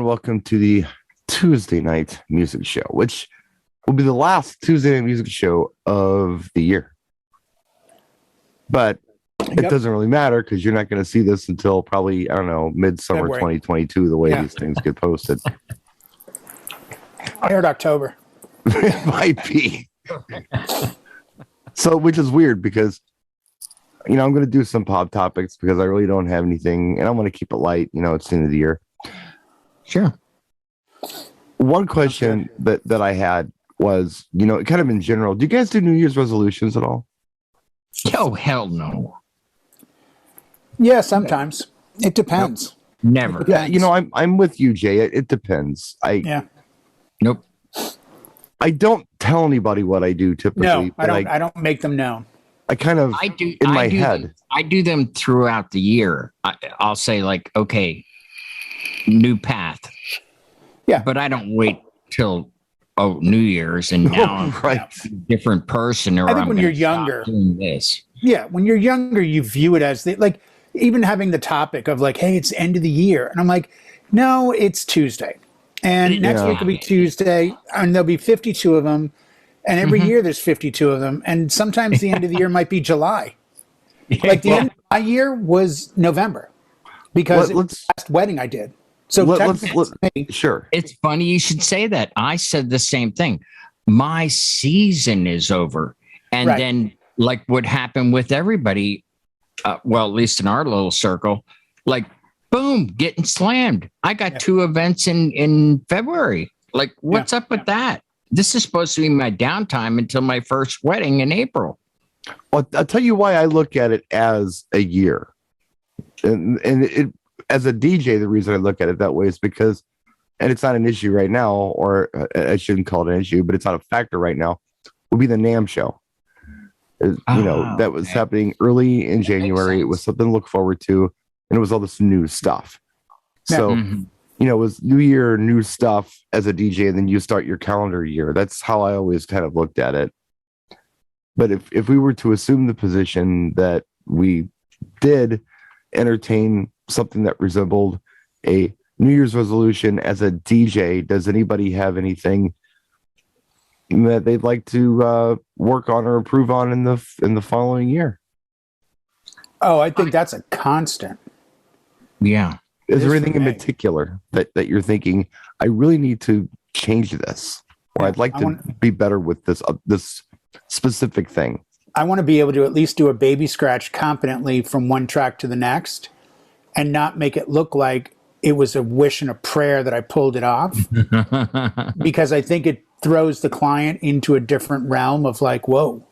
and welcome to the Tuesday night music show, which will be the last Tuesday night music show of the year. But it doesn't really matter because you're not going to see this until probably, I don't know, midsummer February 2022, the way these things get posted. I heard October. It might be. So, which is weird because, I'm going to do some pop topics because I really don't have anything, and I'm going to keep it light. It's the end of the year. Sure. One question that I had was, kind of in general, do you guys do New Year's resolutions at all? Oh, hell no. Yeah, sometimes. It depends. Never. Yeah, I'm with you, Jay. It depends. Nope. I don't tell anybody what I do typically. No, I don't make them known. I kind of in my head. I do them throughout the year. I'll say like, okay, new path. Yeah. But I don't wait till New Year's and now I'm a different person. Or I think I'm when you're younger, doing this. Yeah, when you're younger, you view it as even having the topic of like, hey, it's end of the year, and I'm like, no, it's Tuesday, and next week will be Tuesday, and there'll be 52 of them, and every year there's 52 of them, and sometimes the end of the year might be July. Like the end of my year was November because it was the last wedding I did. So let's sure. It's funny you should say that. I said the same thing. My season is over. And then like what happened with everybody, well, at least in our little circle, like boom, getting slammed. I got 2 events in February. Like what's up with that? This is supposed to be my downtime until my first wedding in April. Well, I'll tell you why I look at it as a year. And it as a DJ, the reason I look at it that way is because, and it's not an issue right now, or I shouldn't call it an issue, but it's not a factor right now, would be the NAMM show. That was happening early in January. It was something to look forward to, and it was all this new stuff. So, it was New Year, new stuff as a DJ, and then you start your calendar year. That's how I always kind of looked at it. But if we were to assume the position that we did entertain something that resembled a New Year's resolution as a DJ, does anybody have anything that they'd like to work on or improve on in the following year? Oh, I think that's a constant. Yeah. Is there anything in particular that you're thinking, I really need to change this, or I'd like to be better with this specific thing? I want to be able to at least do a baby scratch competently from one track to the next and not make it look like it was a wish and a prayer that I pulled it off. Because I think it throws the client into a different realm of like, whoa.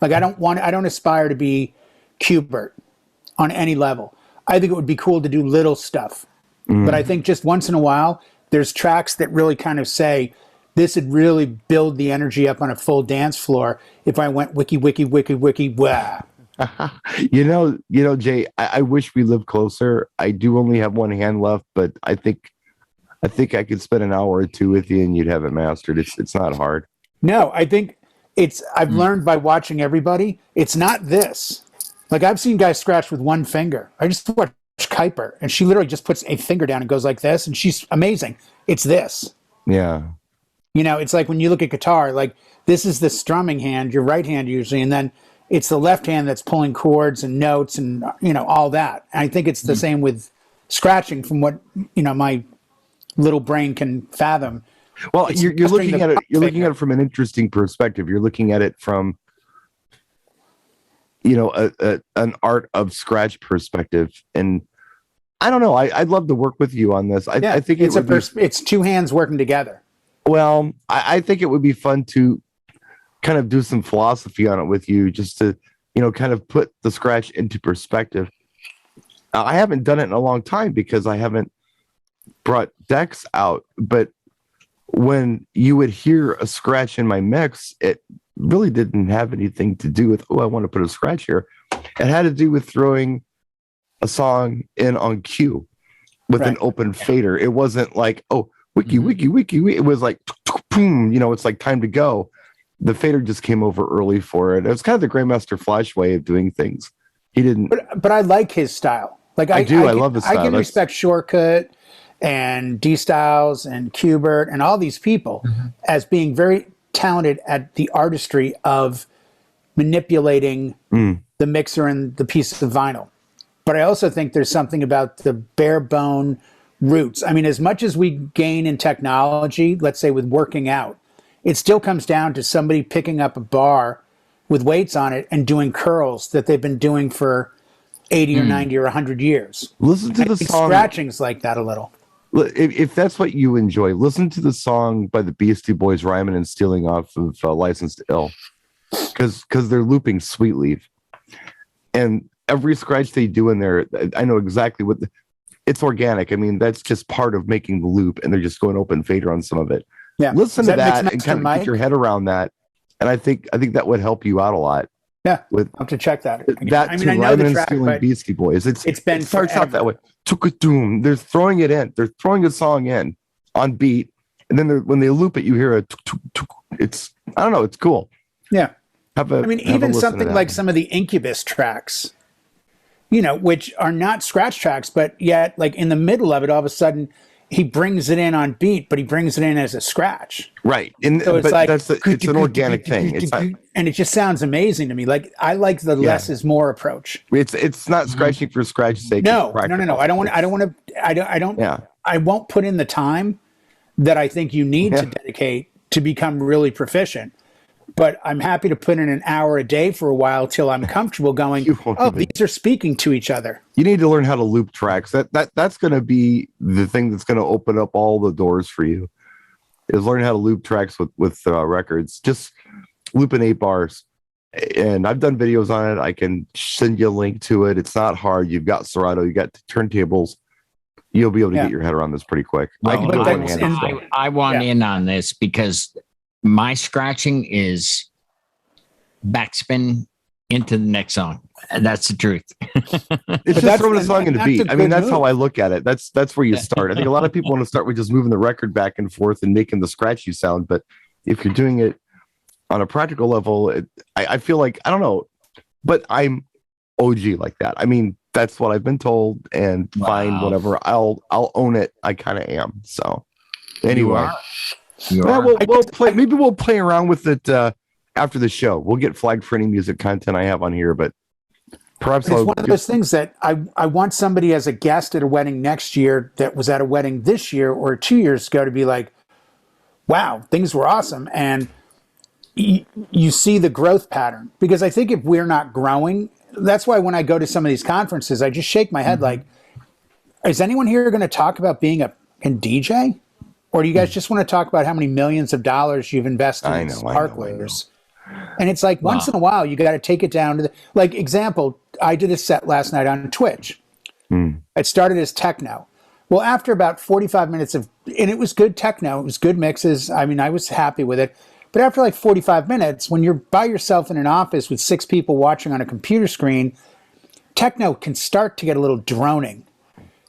Like I don't aspire to be Qbert on any level. I think it would be cool to do little stuff. But I think just once in a while, there's tracks that really kind of say, this would really build the energy up on a full dance floor if I went wiki, wiki, wiki, wiki, wah. Jay, I wish we lived closer. I do only have one hand left, but I think I could spend an hour or two with you and you'd have it mastered. It's not hard. No, I think I've learned by watching everybody, it's not this. Like I've seen guys scratch with one finger. I just watched Kuiper and she literally just puts a finger down and goes like this and she's amazing. It's this. Yeah. It's like when you look at guitar, like this is the strumming hand, your right hand usually, and then it's the left hand that's pulling chords and notes and, all that. And I think it's the same with scratching from what, my little brain can fathom. Well, you're looking at it. You're looking at it from an interesting perspective. You're looking at it from, an art of scratch perspective. And I don't know. I'd love to work with you on this. I think it's 2 hands working together. Well, I think it would be fun to kind of do some philosophy on it with you, just to, kind of put the scratch into perspective. I haven't done it in a long time because I haven't brought decks out, but when you would hear a scratch in my mix, it really didn't have anything to do with, I want to put a scratch here. It had to do with throwing a song in on cue with an open fader. It wasn't like, wiki, wiki, wiki, wiki. It was like, boom, it's like time to go. The fader just came over early for it. It was kind of the Grandmaster Flash way of doing things. He didn't. But I like his style. Like I love his style. I can respect Shortcut and D Styles and Qbert and all these people as being very talented at the artistry of manipulating the mixer and the piece of vinyl. But I also think there's something about the bare bone roots. I mean, as much as we gain in technology, let's say with working out, it still comes down to somebody picking up a bar with weights on it and doing curls that they've been doing for 80 or 90 or 100 years. Listen to the song. Scratching's like that a little. If that's what you enjoy, listen to the song by the Beastie Boys, Rhyming and Stealing off of Licensed to Ill, because they're looping Sweet Leaf, and every scratch they do in there, I know exactly what it's organic. I mean, that's just part of making the loop, and they're just going open fader on some of it. Yeah, listen to that and kind of get your head around that, and I think that would help you out a lot. Yeah, with I'll have to check that. I mean, I know the track, Stealing Beastie Boys. It starts out that way. Doom. They're throwing it in. They're throwing a song in on beat, and then when they loop it, you hear a. It's I don't know. It's cool. Yeah. Even something like some of the Incubus tracks, which are not scratch tracks, but yet, like in the middle of it, all of a sudden he brings it in on beat, but he brings it in as a scratch. Right. And so it's like it's an organic thing. And it just sounds amazing to me. Like I like the less is more approach. It's not scratching for scratch's sake. No. I won't put in the time that I think you need to dedicate to become really proficient. But I'm happy to put in an hour a day for a while till I'm comfortable going, these are speaking to each other. You need to learn how to loop tracks. That's going to be the thing that's going to open up all the doors for you, is learn how to loop tracks with records. Just looping 8 bars. And I've done videos on it. I can send you a link to it. It's not hard. You've got Serato. You got turntables. You'll be able to get your head around this pretty quick. Well, I want in on this because my scratching is backspin into the next song. That's the truth. It's just throwing a song in the beat. I mean, that's how I look at it. That's where you start. I think a lot of people want to start with just moving the record back and forth and making the scratchy sound. But if you're doing it on a practical level, I feel like, I don't know, but I'm OG like that. I mean, that's what I've been told, and fine, whatever. I'll own it. I kind of am. So anyway. We'll play. Maybe we'll play around with it after the show. We'll get flagged for any music content I have on here, but perhaps it's one of those things that I want somebody as a guest at a wedding next year that was at a wedding this year or 2 years ago to be like, "Wow, things were awesome," and you see the growth pattern. Because I think if we're not growing, that's why when I go to some of these conferences, I just shake my head like, "Is anyone here going to talk about being a DJ?" Or do you guys just want to talk about how many millions of dollars you've invested in sparklers? And it's like once in a while, you got to take it down to example, I did a set last night on Twitch. It started as techno. Well, after about 45 minutes and it was good techno, it was good mixes. I mean, I was happy with it. But after like 45 minutes, when you're by yourself in an office with 6 people watching on a computer screen, techno can start to get a little droning.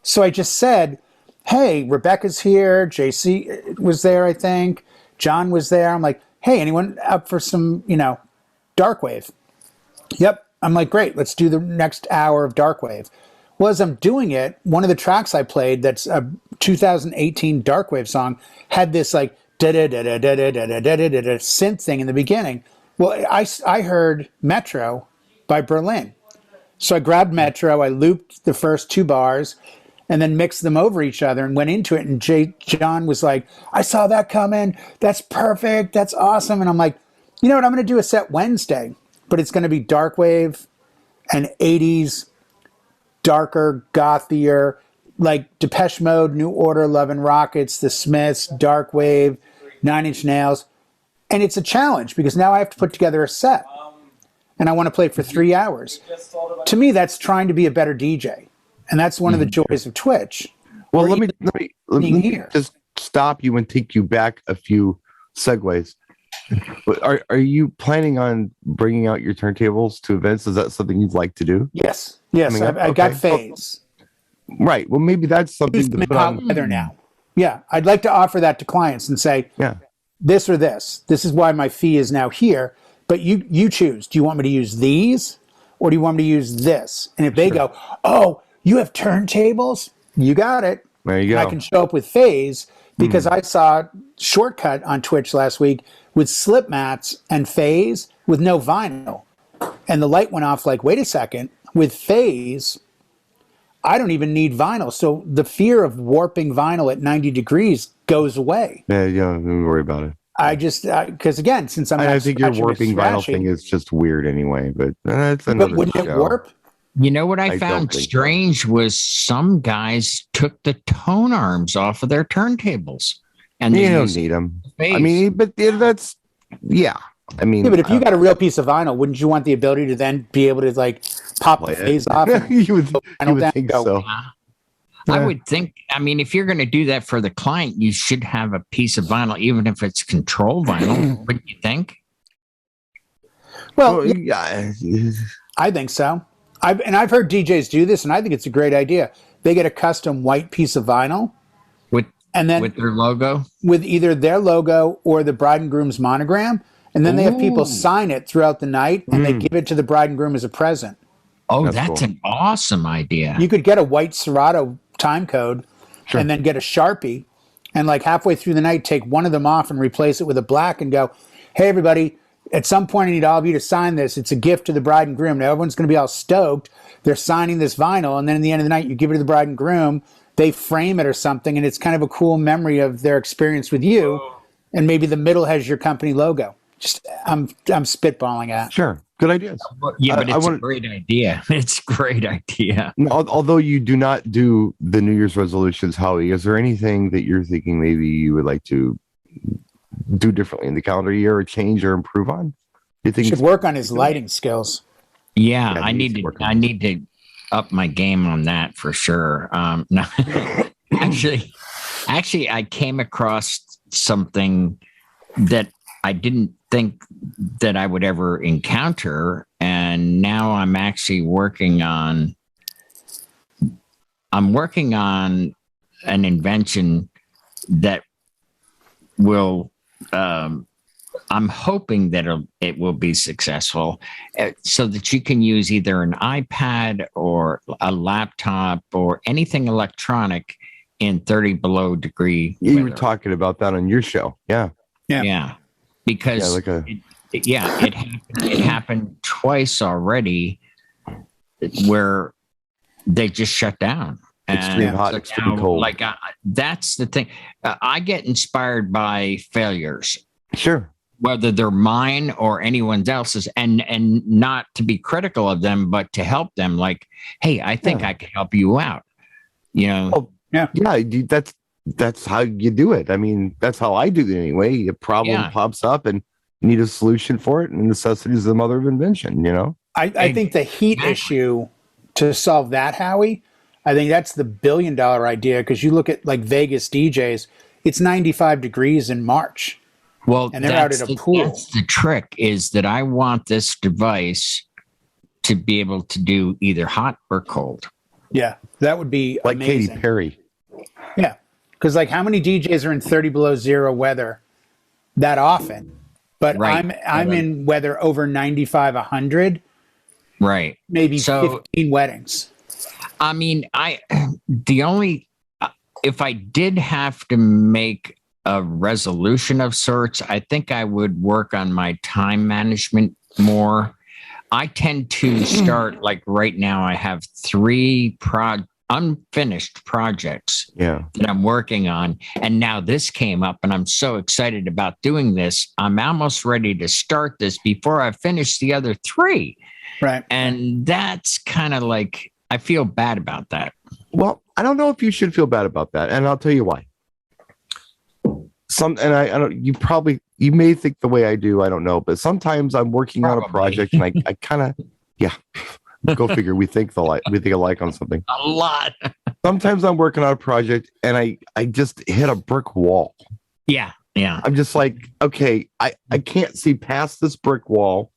So I just said, hey, Rebecca's here. JC was there, I think. John was there. I'm like, hey, anyone up for some, dark wave? Yep. I'm like, great. Let's do the next hour of dark wave. Well, as I'm doing it, one of the tracks I played that's a 2018 dark wave song had this like da-da-da-da-da-da-da-da-da-da synth thing in the beginning. Well, I heard Metro by Berlin. So I grabbed Metro. I looped the first 2 bars and then mixed them over each other and went into it. And John was like, I saw that coming. That's perfect. That's awesome. And I'm like, you know what? I'm going to do a set Wednesday, but it's going to be dark wave and 80s, darker, gothier, like Depeche Mode, New Order, Love and Rockets, The Smiths, dark wave, 9 Inch Nails. And it's a challenge because now I have to put together a set and I want to play for 3 hours. To me, that's trying to be a better DJ. And that's one of the joys of Twitch. Well, let me just stop you and take you back a few segues. But are you planning on bringing out your turntables to events? Is that something you'd like to do? Yes. I've got phase. Right. Well, maybe that's something to put on together now. Yeah, I'd like to offer that to clients and say, this or this. This is why my fee is now here. But you choose. Do you want me to use these, or do you want me to use this? And if they go, oh, you have turntables? You got it. There you I go. can show up with phase because I saw Shortcut on Twitch last week with slip mats and phase with no vinyl. And the light went off like, wait a second, with phase, I don't even need vinyl. So the fear of warping vinyl at 90 degrees goes away. Yeah, don't worry about it. I just, because again, since I'm not I think your scratching or warping vinyl scratching, thing is just weird anyway, but that's another but wouldn't show. it warp? You know what I I found don't think strange was some guys took the tone arms off of their turntables, and You they don't used need them. phase. I mean, but that's yeah. I mean, Yeah, but if you got a real piece of vinyl, wouldn't you want the ability to then be able to like pop the play it. phase off? And you would down, think go. so. I would think. I mean, if you're going to do that for the client, you should have a piece of vinyl, even if it's control vinyl. Wouldn't you think? Well, yeah. I think so. I've heard DJs do this, and I think it's a great idea. They get a custom white piece of vinyl, With and then with their logo. with either their logo or the bride and groom's monogram, and then they have people Ooh. sign it throughout the night, and they give it to the bride and groom as a present. Oh, That's that's cool. an awesome idea. You could get a white Serato time code, and then get a Sharpie, and like halfway through the night, take one of them off and replace it with a black, and go, "Hey, everybody! At some point, I need all of you to sign this. It's a gift to the bride and groom." Now everyone's going to be all stoked. They're signing this vinyl, and then in the end of the night, you give it to the bride and groom. They frame it or something, and it's kind of a cool memory of their experience with you. And maybe the middle has your company logo. Just I'm spitballing at. Sure, good ideas. Yeah, but I it's a wanna- great idea. It's a great idea. Although you do not do the New Year's resolutions, Howie, is there anything that you're thinking maybe you would like to do differently in the calendar year, or change or improve on? You think Should work on his lighting skills. Yeah, Yeah, I he needs need to to. work on I need to up my game on that for sure. No, actually, I came across something that I didn't think that I would ever encounter, and now I'm actually working on. I'm working on an invention that will. I'm hoping that it will be successful, so that you can use either an iPad or a laptop or anything electronic in 30 below degree you were weather. talking about that on your show? Yeah, Yeah, because Yeah, like a- it happened twice already where they just shut down. Extreme hot, extreme cold. Like that's the thing. I get inspired by failures, sure. whether they're mine or anyone else's, and not to be critical of them, but to help them. Like, hey, I think I can help you out. You know, Oh, yeah. That's how you do it. I mean, that's how I do it anyway. A problem pops up, and you need a solution for it, and necessity is the mother of invention. You know. I think the heat issue to solve that, Howie, I think that's the $1 billion idea, because you look at like Vegas DJs, it's 95 degrees in March. well, And they're out at a pool. That's the trick, is that I want this device to be able to do either hot or cold. Yeah, that would be Like amazing. Katy Perry. Yeah, because like how many DJs are in 30 below zero weather that often? But Right. I'm in weather over 95, 100, Right. maybe So- 15 weddings. I mean, if I did have to make a resolution of sorts, I think I would work on my time management more. I tend to start, like right now, I have 3 unfinished projects Yeah. that I'm working on. And now this came up, and I'm so excited about doing this. I'm almost ready to start this before I finish the other 3. Right. And that's kind of like, I feel bad about that. Well, I don't know if you should feel bad about that, and I'll tell you why. I don't. You may think the way I do. I don't know, but sometimes I'm working on a Probably. project, and I kind of, go figure. We think alike on something. A lot. Sometimes I'm working on a project, and I just hit a brick wall. Yeah. Yeah. I'm just like, okay, I can't see past this brick wall,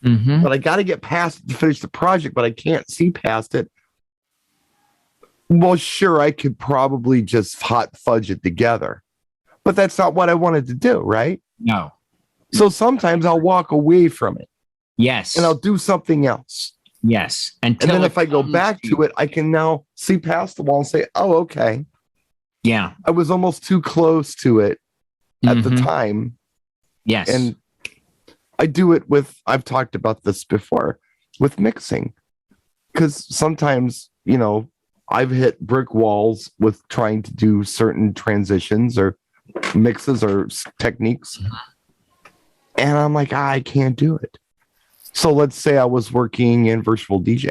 Mm-hmm. but I got to get past it to finish the project, but I can't see past it. Well, sure, I could probably just hot fudge it together, but that's not what I wanted to do, right? No. So sometimes I'll walk away from it Yes. and I'll do something else. Yes. And then if I go back to it, I can now see past the wall and say, oh, okay, Yeah. I was almost too close to it at the time. Yes. And I do it with, I've talked about this before, with mixing. Because sometimes, you know, I've hit brick walls with trying to do certain transitions or mixes or techniques. And I'm like, I can't do it. So let's say I was working in virtual DJ.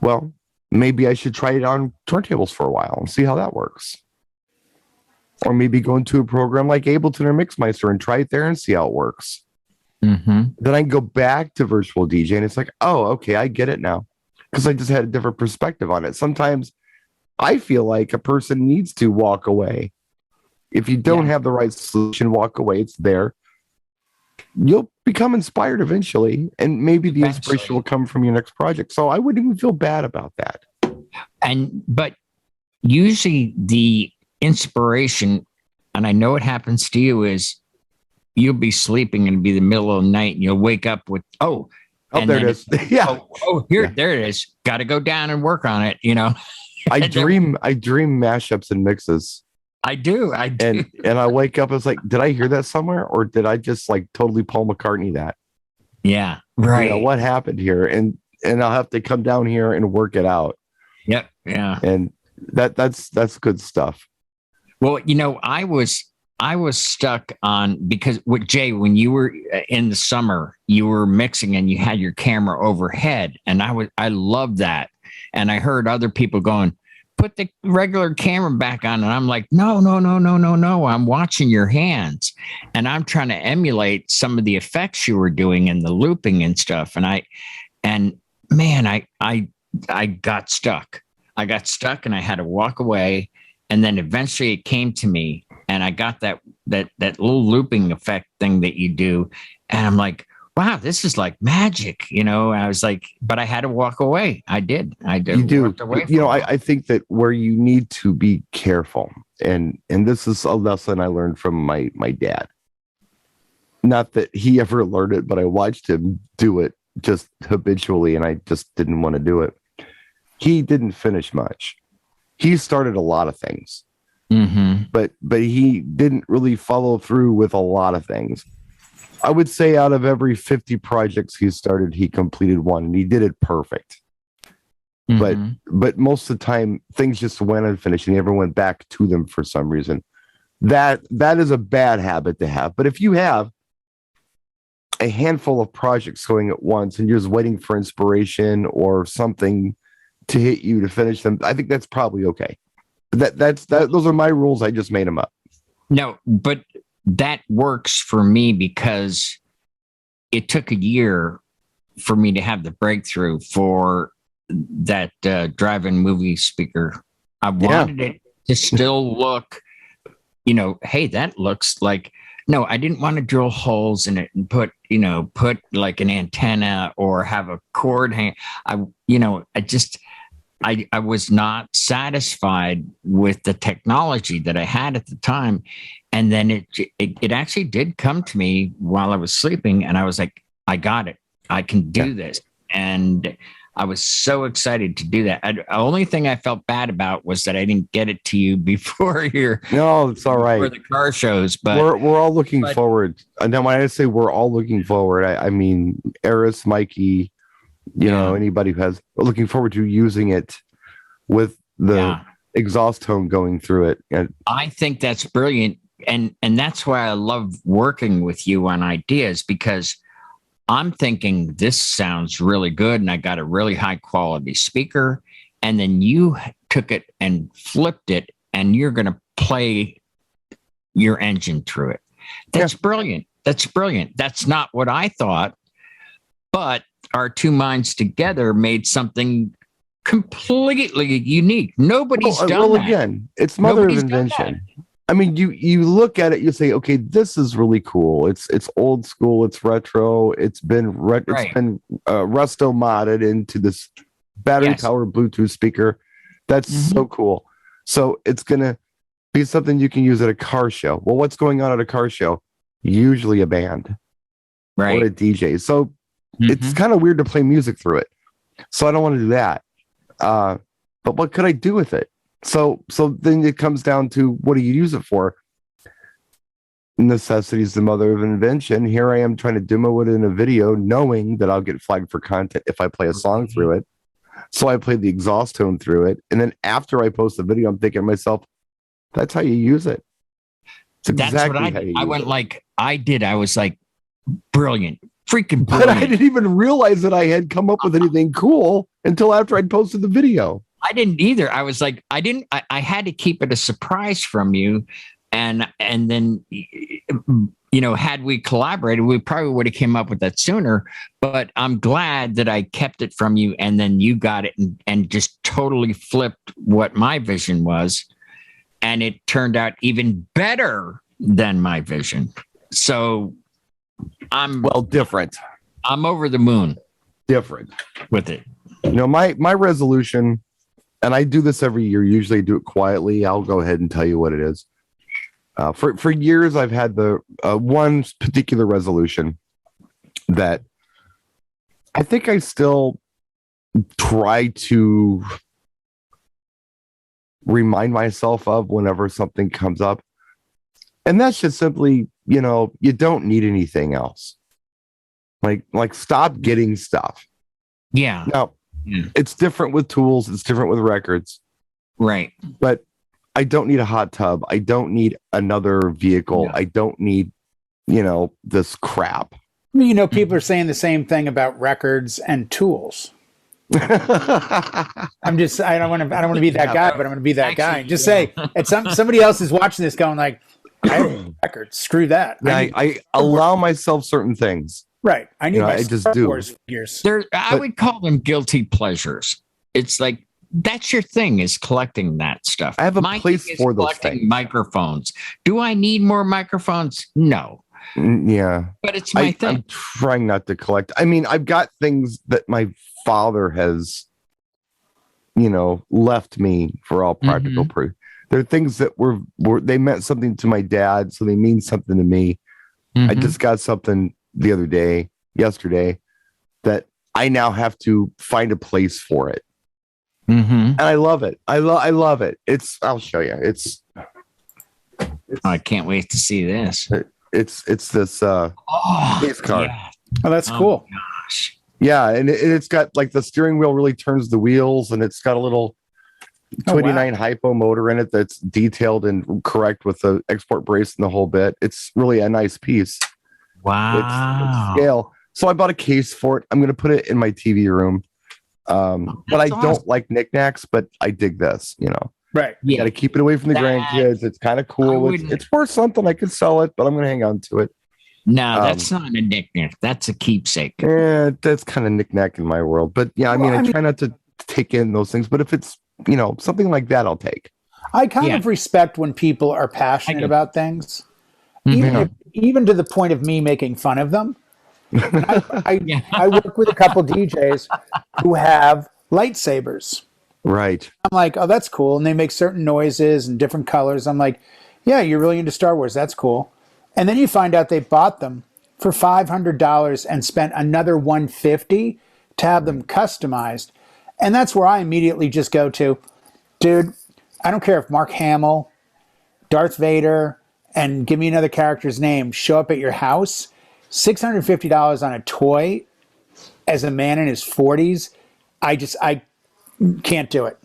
Well, maybe I should try it on turntables for a while and see how that works. Or maybe go into a program like Ableton or Mixmeister and try it there and see how it works. Then I can go back to virtual DJ and it's like, oh, okay, I get it now. Because I just had a different perspective on it. Sometimes I feel like a person needs to walk away. If you don't have the right solution, walk away. It's there. You'll become inspired eventually. And maybe the inspiration will come from your next project. So I wouldn't even feel bad about that. But usually the inspiration, and I know it happens to you, is you'll be sleeping and it'll be the middle of the night and you'll wake up with, oh, there it is. Yeah. There it is. Got to go down and work on it. You know, I dream mashups and mixes. I do. And I wake up, it's like, did I hear that somewhere? Or did I just like totally Paul McCartney that? Yeah. Right. You know, what happened here? And I'll have to come down here and work it out. Yep. Yeah. And that's good stuff. Well, you know, I was stuck on, because with Jay, when you were in the summer, you were mixing and you had your camera overhead, and I loved that. And I heard other people going, put the regular camera back on, and I'm like, no, I'm watching your hands, and I'm trying to emulate some of the effects you were doing and the looping and stuff. And I got stuck. I got stuck, and I had to walk away. And then eventually it came to me, and I got that little looping effect thing that you do. And I'm like, wow, this is like magic. You know, I was like, but I had to walk away. I did. You do. You know, I think that where you need to be careful, and this is a lesson I learned from my dad. Not that he ever learned it, but I watched him do it just habitually, and I just didn't want to do it. He didn't finish much. He started a lot of things, but he didn't really follow through with a lot of things. I would say out of every 50 projects he started, he completed one, and he did it perfect. But most of the time, things just went unfinished, and he never went back to them for some reason. That is a bad habit to have. But if you have a handful of projects going at once, and you're just waiting for inspiration or something to hit you to finish them, I think that's probably okay. Those are my rules. I just made them up. No, but that works for me because it took a year for me to have the breakthrough for that drive-in movie speaker. I wanted it to still look, you know, hey, that looks like, no, I didn't want to drill holes in it and put like an antenna or have a cord hang. I was not satisfied with the technology that I had at the time. And then it actually did come to me while I was sleeping, and I was like, I got it. I can do this. And I was so excited to do that. The only thing I felt bad about was that I didn't get it to you before No, it's all right. For the car shows, but we're all looking forward. And then when I say we're all looking forward, I mean Eris, Mikey, you know, anybody who has looking forward to using it with the exhaust tone going through it. And I think that's brilliant. And that's why I love working with you on ideas, because I'm thinking this sounds really good, and I got a really high quality speaker, and then you took it and flipped it, and you're going to play your engine through it. That's brilliant. That's brilliant. That's not what I thought, but our two minds together made something completely unique. Nobody's done that. Well, again, it's mother of invention. I mean, you look at it, you say, okay, this is really cool. It's old school, it's retro, it's been resto modded into this battery powered Bluetooth speaker. That's so cool. So it's gonna be something you can use at a car show. Well, what's going on at a car show? Usually a band, right, or a DJ. So it's kind of weird to play music through it. So I don't want to do that. But what could I do with it? So then it comes down to, what do you use it for? Necessity is the mother of invention. Here I am trying to demo it in a video, knowing that I'll get flagged for content if I play a song through it. So I played the exhaust tone through it. And then after I post the video, I'm thinking to myself, that's how you use it. That's what I did. I went like I did. I was like, brilliant, freaking brilliant. But I didn't even realize that I had come up with anything cool until after I'd posted the video. I didn't either. I was like, I had to keep it a surprise from you. And then, had we collaborated, we probably would have came up with that sooner. But I'm glad that I kept it from you, and then you got it and just totally flipped what my vision was. And it turned out even better than my vision. So different. I'm over the moon. Different with it. My resolution, and I do this every year, usually do it quietly. I'll go ahead and tell you what it is. For years, I've had the one particular resolution that I think I still try to remind myself of whenever something comes up. And that's just simply, you don't need anything else. Like stop getting stuff. Yeah. Now, it's different with tools. It's different with records. Right. But I don't need a hot tub. I don't need another vehicle. Yeah. I don't need, this crap. People are saying the same thing about records and tools. I don't want to be that guy, but I'm going to be that guy and just say, somebody else is watching this going like, I have a record. Screw that. I allow myself certain things. Right. I need my I just Star do. Wars figures. I would call them guilty pleasures. It's like, that's your thing, is collecting that stuff. I have a place for those things. Microphones. Do I need more microphones? No. Yeah. But it's my thing. I'm trying not to collect. I mean, I've got things that my father has, left me for all practical proof. They're things that were they meant something to my dad, so they mean something to me. I just got something yesterday, that I now have to find a place for it. And I love it. I love it. I'll show you. It's I can't wait to see this. It's this case card. Yeah. Oh, that's cool. Gosh. Yeah, and it's got like the steering wheel really turns the wheels, and it's got a little 29 hypo motor in it that's detailed and correct with the export brace and the whole bit. It's really a nice piece. Wow. It's scale. So I bought a case for it. I'm going to put it in my TV room. But I don't like knickknacks, but I dig this, Right. You got to keep it away from the grandkids. It's kind of cool. It's worth something. I could sell it, but I'm going to hang on to it. No, that's not a knickknack. That's a keepsake. Yeah, that's kind of knickknack in my world. But yeah, I try not to take in those things. But if it's, something like that, I'll take. I kind of respect when people are passionate about things, even to the point of me making fun of them. I work with a couple DJs who have lightsabers. Right. I'm like, oh, that's cool. And they make certain noises and different colors. I'm like, yeah, you're really into Star Wars. That's cool. And then you find out they bought them for $500 and spent another $150 to have them customized. And that's where I immediately just go to, dude, I don't care if Mark Hamill, Darth Vader, and give me another character's name, show up at your house. $650 on a toy as a man in his 40s, I can't do it.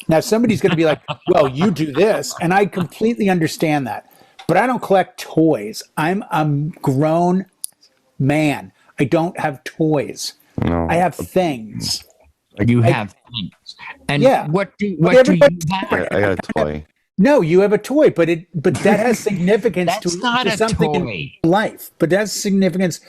Now, somebody's going to be like, well, you do this. And I completely understand that. But I don't collect toys. I'm a grown man. I don't have toys. No. I have things. You have things. And what do you have? I got a toy. No, you have a toy, but that has significance That's to not a something toy. in life. But that's significance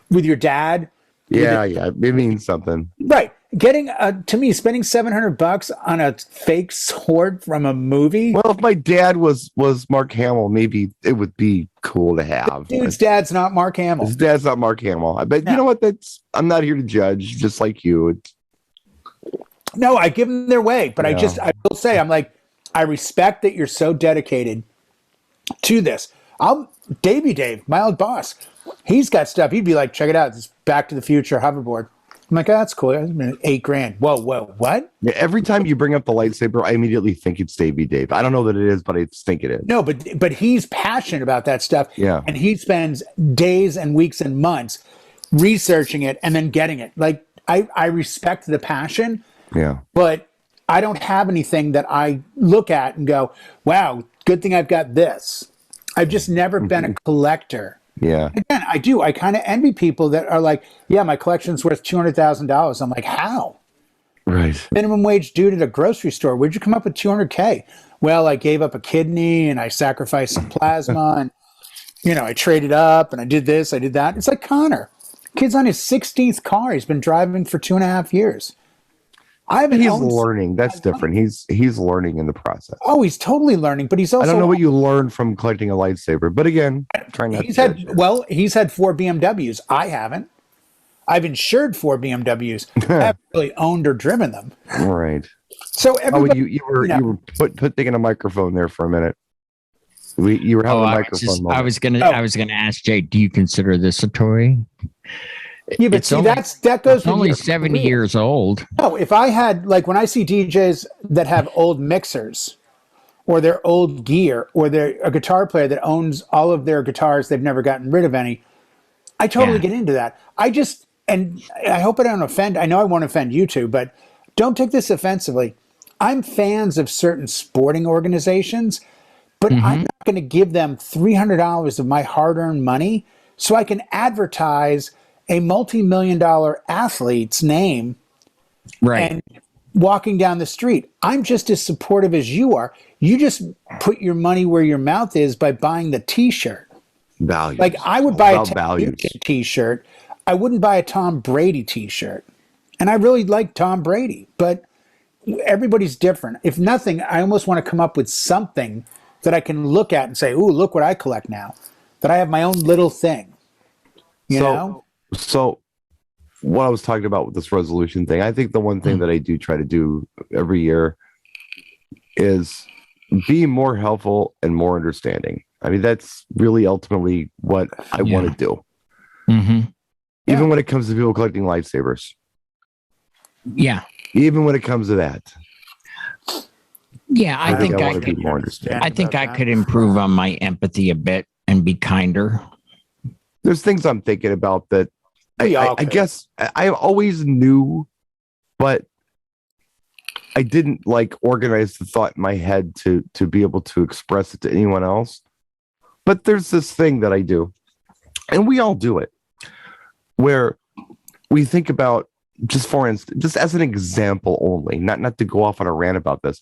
with your dad. Yeah, it means something. Right. Getting to me, spending $700 on a fake sword from a movie. Well, if my dad was Mark Hamill, maybe it would be cool to have. Dude's dad's not Mark Hamill. His dad's not Mark Hamill. But you know what? I'm not here to judge, just like you. No, I give them their way, but I will say, I'm like, I respect that you're so dedicated to this. Dave, my old boss, he's got stuff. He'd be like, check it out. It's Back to the Future hoverboard. I'm like, oh, that's cool. That's been $8,000. Whoa, what? Yeah, every time you bring up the lightsaber, I immediately think it's Davey Dave. I don't know that it is, but I think it is. No, but he's passionate about that stuff. Yeah. And he spends days and weeks and months researching it and then getting it. Like, I respect the passion. Yeah. But I don't have anything that I look at and go, wow, good thing I've got this. I've just never been a collector. Yeah. Again, I do. I kind of envy people that are like, yeah, my collection's worth $200,000. I'm like, how? Right. Minimum wage dude at a grocery store. Where'd you come up with $200K? Well, I gave up a kidney and I sacrificed some plasma and, I traded up and I did this, I did that. It's like Connor. Kid's on his 16th car. He's been driving for 2.5 years. He's learning. That's different. He's learning in the process. Oh, he's totally learning, but he's also. I don't know what you learned from collecting a lightsaber, but again, trying not he's to. He's had 4 BMWs. I haven't. I've insured 4 BMWs. I haven't really owned or driven them. Right. So everybody, you were putting a microphone there for a minute. You were having a microphone. I was gonna ask Jay, do you consider this a toy? Yeah, but that goes. It's only 70 years old. No, if I had, like, when I see DJs that have old mixers or their old gear, or they're a guitar player that owns all of their guitars, they've never gotten rid of any, I totally get into that. And I hope I don't offend, I know I won't offend you two, but don't take this offensively. I'm fans of certain sporting organizations, but I'm not going to give them $300 of my hard-earned money so I can advertise a multi-million-dollar athlete's name, right, and walking down the street. I'm just as supportive as you are. You just put your money where your mouth is by buying the T-shirt. Values. Like, I would buy a values. T-shirt. I wouldn't buy a Tom Brady T-shirt. And I really like Tom Brady, but everybody's different. If nothing, I almost want to come up with something that I can look at and say, ooh, look what I collect now. That I have my own little thing. You know? So what I was talking about with this resolution thing, I think the one thing that I do try to do every year is be more helpful and more understanding. I mean, that's really ultimately what I want to do. Even when it comes to people collecting lightsabers. Yeah. Even when it comes to that. Yeah, I think I could be more understanding. I think I could improve on my empathy a bit and be kinder. There's things I'm thinking about that I guess I always knew, but I didn't organize the thought in my head to be able to express it to anyone else. But there's this thing that I do, and we all do it, where we think about, just for instance, just as an example only, not to go off on a rant about this,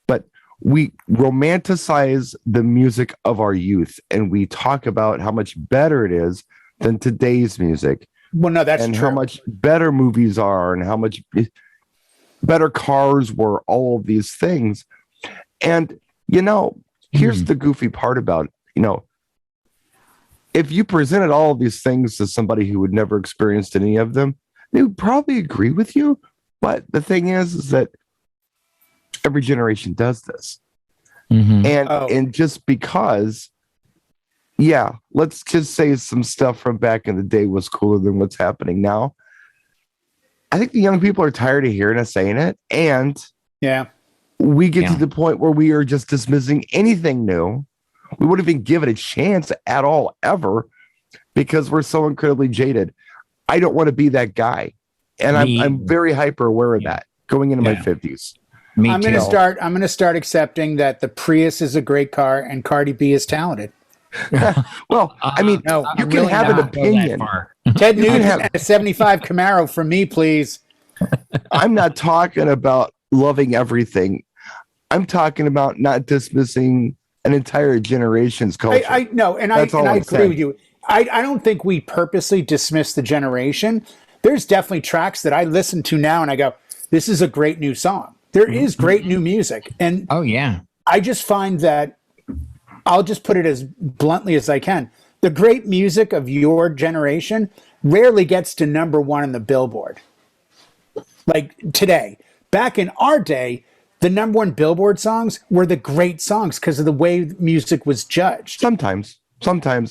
but we romanticize the music of our youth, and we talk about how much better it is than today's music. Well, no, that's and true. How much better movies are, and how much better cars were, all of these things. And, here's the goofy part about it. If you presented all of these things to somebody who had never experienced any of them, they would probably agree with you. But the thing is that every generation does this. And just because, let's just say some stuff from back in the day was cooler than what's happening now. I think the young people are tired of hearing us saying it. And we get to the point where we are just dismissing anything new. We wouldn't even give it a chance at all, ever, because we're so incredibly jaded. I don't want to be that guy. And I'm very hyper aware of that going into my 50s. I'm going to start accepting that the Prius is a great car and Cardi B is talented. Well, I mean, you can have an opinion. Ted Nugent and a 75 Camaro for me, please. I'm not talking about loving everything. I'm talking about not dismissing an entire generation's culture. I agree with you. I don't think we purposely dismiss the generation. There's definitely tracks that I listen to now and I go, this is a great new song. There is great new music. And I just find that, I'll just put it as bluntly as I can, the great music of your generation rarely gets to number one in the Billboard. Like today. Back in our day, the number one Billboard songs were the great songs because of the way music was judged. Sometimes.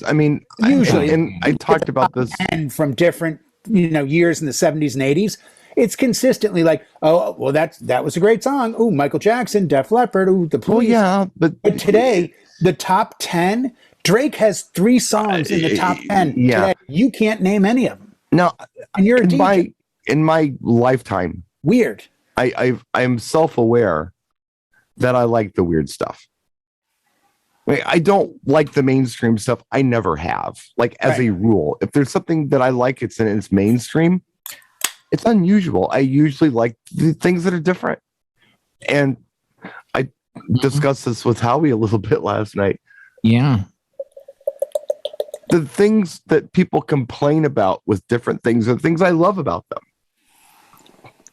I mean, usually. And I talked about this. And from different years in the 70s and 80s, it's consistently like, oh, well, that was a great song. Oh, Michael Jackson, Def Leppard, oh, the Police. Well, yeah, but today, the top 10, Drake has 3 songs in the top 10. Yeah. Today. You can't name any of them. Now, And you're a DJ. in my lifetime, Weird. I'm self-aware that I like the weird stuff. I don't like the mainstream stuff. I never have. Like, as a rule, if there's something that I like, it's mainstream. It's unusual. I usually like the things that are different. And I discussed this with Howie a little bit last night. Yeah. The things that people complain about with different things are the things I love about them.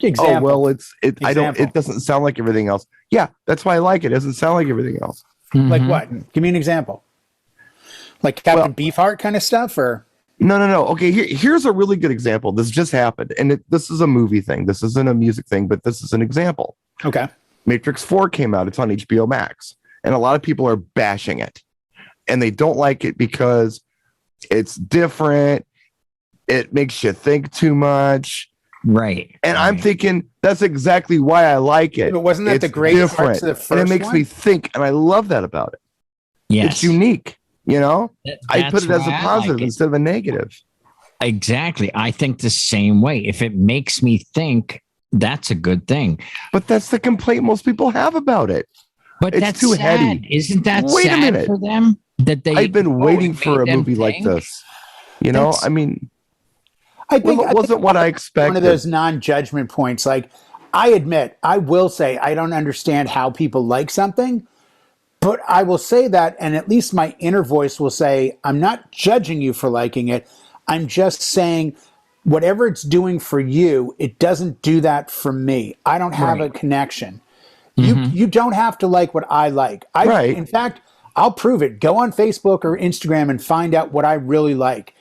Example. Oh, well, it doesn't sound like everything else. Yeah, that's why I like it. It doesn't sound like everything else. Like what? Give me an example. Like Captain Beefheart kind of stuff, or? No. Okay, here's a really good example. This just happened, and this is a movie thing. This isn't a music thing, but this is an example. Okay. Matrix 4 came out. It's on HBO Max, and a lot of people are bashing it, and they don't like it because it's different. It makes you think too much. Right. And I'm thinking that's exactly why I like it. But wasn't that the great parts of the first and it makes me think, and I love that about it. Yes. It's unique, I put it as a why I positive like it. instead of a negative. Exactly. I think the same way. If it makes me think, that's a good thing. But that's the complaint most people have about it. But It's that's too sad. heady. Isn't that Wait a sad minute. for them? That they I've been waiting it for a made them movie like think? this. That's- I mean, I think it wasn't what I expected. One of those non-judgment points. Like, I admit, I will say I don't understand how people like something, but I will say that, and at least my inner voice will say, I'm not judging you for liking it. I'm just saying whatever it's doing for you, it doesn't do that for me. I don't have a connection. You don't have to like what I like. In fact, I'll prove it. Go on Facebook or Instagram and find out what I really like.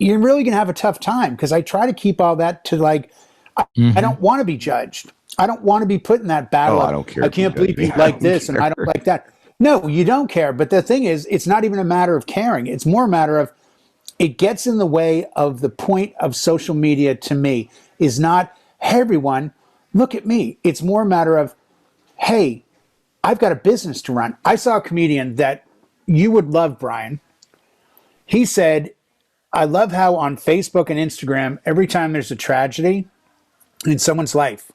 You're really going to have a tough time because I try to keep all that to like, I don't want to be judged. I don't want to be put in that battle. I don't care. I can't believe you like this and I don't like that. No, you don't care. But the thing is, it's not even a matter of caring. It's more a matter of, it gets in the way of the point of social media to me is not, hey, everyone, look at me. It's more a matter of, hey, I've got a business to run. I saw a comedian that you would love, Brian. He said, I love how on Facebook and Instagram, every time there's a tragedy in someone's life,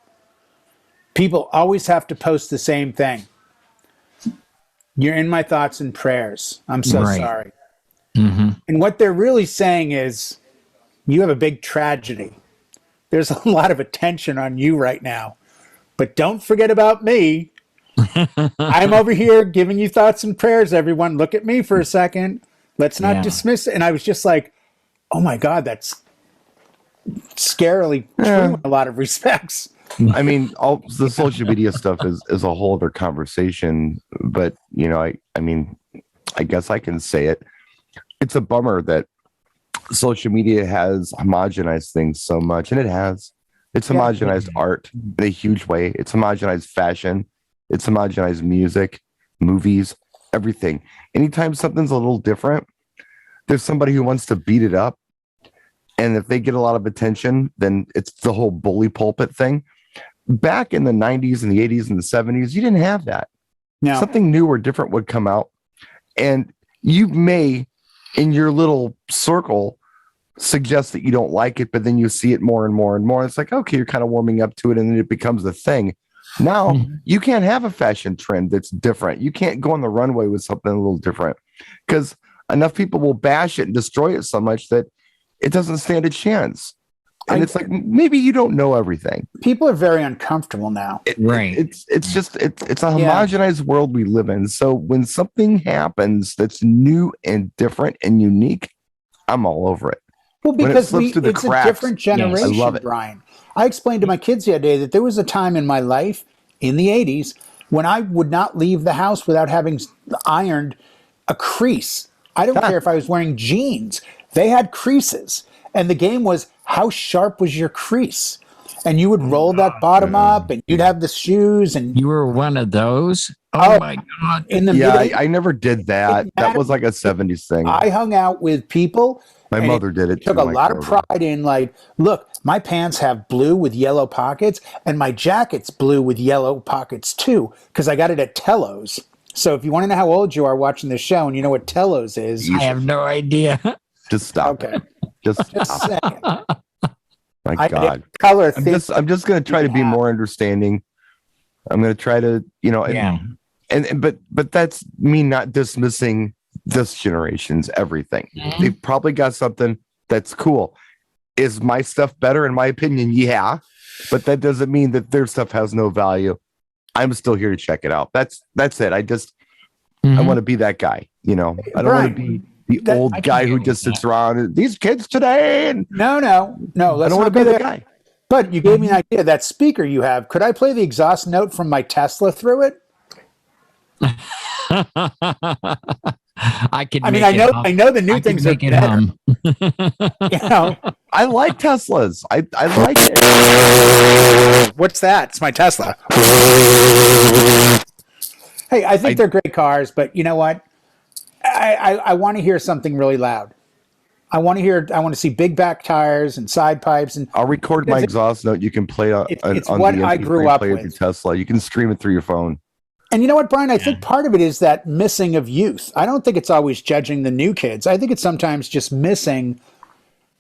people always have to post the same thing. You're in my thoughts and prayers. I'm so sorry. And what they're really saying is, you have a big tragedy. There's a lot of attention on you right now, but don't forget about me. I'm over here giving you thoughts and prayers, everyone. Look at me for a second. Let's not dismiss it. And I was just like, oh my God, that's scarily true in a lot of respects. I mean, all the social media stuff is a whole other conversation. But I mean, I guess I can say it. It's a bummer that social media has homogenized things so much, and it has. It's homogenized art in a huge way. It's homogenized fashion. It's homogenized music, movies, everything. Anytime something's a little different, there's somebody who wants to beat it up. And if they get a lot of attention, then it's the whole bully pulpit thing. Back in the 90s and the 80s and the 70s, you didn't have that. No. Something new or different would come out. And you may, in your little circle, suggest that you don't like it, but then you see it more and more and more. It's like, okay, you're kind of warming up to it, and then it becomes a thing. Now, you can't have a fashion trend that's different. You can't go on the runway with something a little different because enough people will bash it and destroy it so much that it doesn't stand a chance. And it's like, maybe you don't know everything. People are very uncomfortable now. It's a homogenized world we live in. So when something happens that's new and different and unique, I'm all over it. Well, because it's cracks, a different generation, I love it. Brian. I explained to my kids the other day that there was a time in my life in the 80s when I would not leave the house without having ironed a crease. I don't care if I was wearing jeans. They had creases. And the game was, how sharp was your crease? And you would roll that bottom up, and you'd have the shoes. And you were one of those? Oh my God. I never did that. That was like a 70s thing. I hung out with people My mother did it. Took a lot of pride in like, look, my pants have blue with yellow pockets, and my jacket's blue with yellow pockets too, because I got it at Tello's. So if you want to know how old you are watching this show, and you know what Tello's is, I have no idea. Just stop. Okay, Just saying. My God. Color. I'm just going to try to be more understanding. I'm going to try to, but that's me not dismissing this generation's everything. Mm-hmm. They've probably got something that's cool. Is my stuff better? In my opinion, yeah. But that doesn't mean that their stuff has no value. I'm still here to check it out. That's it. I want to be that guy. I don't want to be the old guy who just sits around. These kids today. And no. I don't want to be that guy. But you gave me an idea. That speaker you have, could I play the exhaust note from my Tesla through it? I know the new things are better. I like Teslas. I like it. What's that? It's my Tesla. Hey, I think they're great cars, but you know what? I want to hear something really loud. I want to see big back tires and side pipes, and I'll record my exhaust note. You can play it's on what the I grew up with your Tesla. You can stream it through your phone. And you know what, Brian? I think part of it is that missing of youth. I don't think it's always judging the new kids. I think it's sometimes just missing,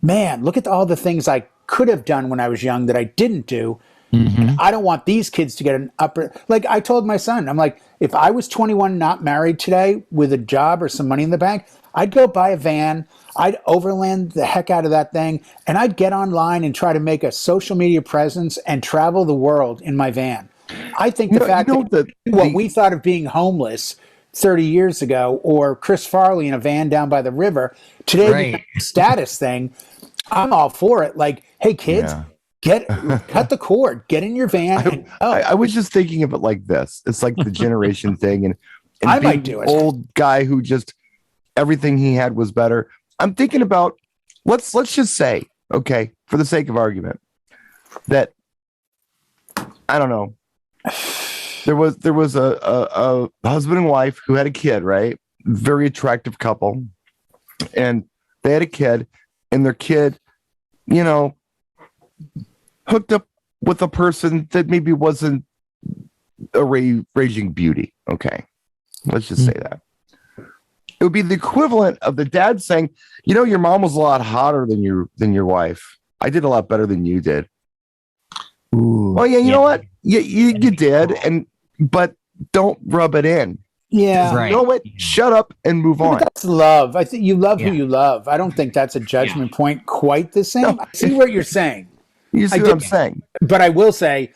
man, look at all the things I could have done when I was young that I didn't do. Mm-hmm. And I don't want these kids to get an upper... Like I told my son, I'm like, if I was 21, not married today, with a job or some money in the bank, I'd go buy a van, I'd overland the heck out of that thing, and I'd get online and try to make a social media presence and travel the world in my van. I think the fact that what we thought of being homeless 30 years ago, or Chris Farley in a van down by the river, today becomes a status thing. I'm all for it. Like, hey kids, cut the cord, get in your van. I was just thinking of it like this. It's like the generation thing, and I might do it. Old guy who just everything he had was better. I'm thinking about let's just say, okay, for the sake of argument, that I don't know. There was a husband and wife who had a kid, right? Very attractive couple. And they had a kid, and their kid, hooked up with a person that maybe wasn't a raging beauty. Okay. Let's just say that. It would be the equivalent of the dad saying, your mom was a lot hotter than your wife. I did a lot better than you did. Ooh, oh yeah, you know what? You did, but don't rub it in. Yeah, right. You know what? Shut up and move on. That's love. I think you love who you love. I don't think that's a judgment point quite the same. No. I see what you're saying. You see what I'm saying? But I will say,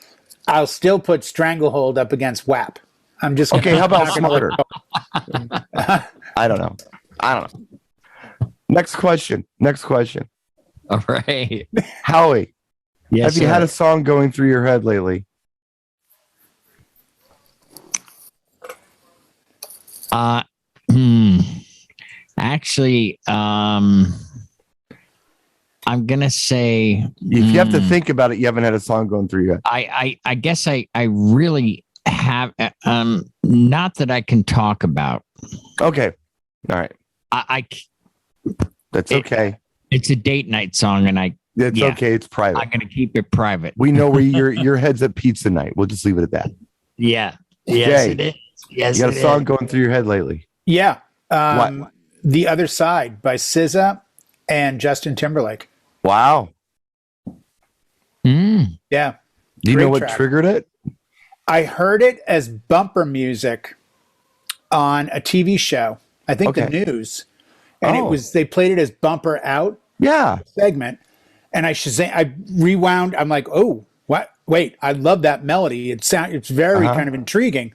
I'll still put Stranglehold up against WAP. I'm just okay. How about Smarter? I don't know. Next question. All right, Howie. Yes, have you had a song going through your head lately? Actually, I'm gonna say if you have to think about it, you haven't had a song going through your head. I guess I really have. Not that I can talk about. Okay, all right. That's okay. It's a date night song, and it's okay. It's private. I'm going to keep it private. We know where your head's at pizza night. We'll just leave it at that. Yeah. Okay. Yes, it is. Yes, you got a song going through your head lately? Yeah. What? The Other Side by SZA and Justin Timberlake. Wow. Yeah. Do you know what triggered it? I heard it as bumper music on a TV show. I think the news. And they played it as bumper out. Yeah. Segment. And I rewound. I'm like, oh, what? Wait, I love that melody. It's very kind of intriguing.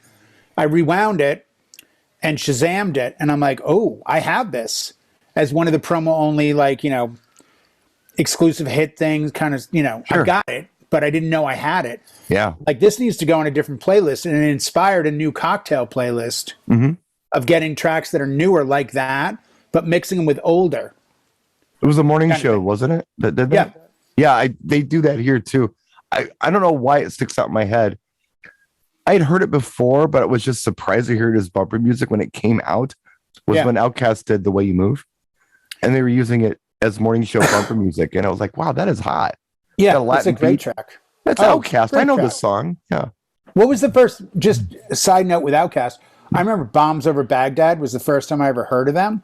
I rewound it and Shazammed it. And I'm like, oh, I have this as one of the promo only, exclusive hit things kind of, sure. I got it, but I didn't know I had it. Yeah. Like this needs to go on a different playlist. And it inspired a new cocktail playlist of getting tracks that are newer like that, but mixing them with older. It was a morning show, wasn't it? That did that? Yeah. They do that here too. I don't know why it sticks out in my head. I had heard it before, but it was just surprised to hear it as bumper music when it came out. Was when Outkast did The Way You Move, and they were using it as morning show bumper music, and I was like, wow, that is hot. Yeah, Got a that's a Latin great beat. track. That's Oh, Outkast. great I know track. this song. Yeah. What was the first, just a side note with Outkast, I remember Bombs Over Baghdad was the first time I ever heard of them,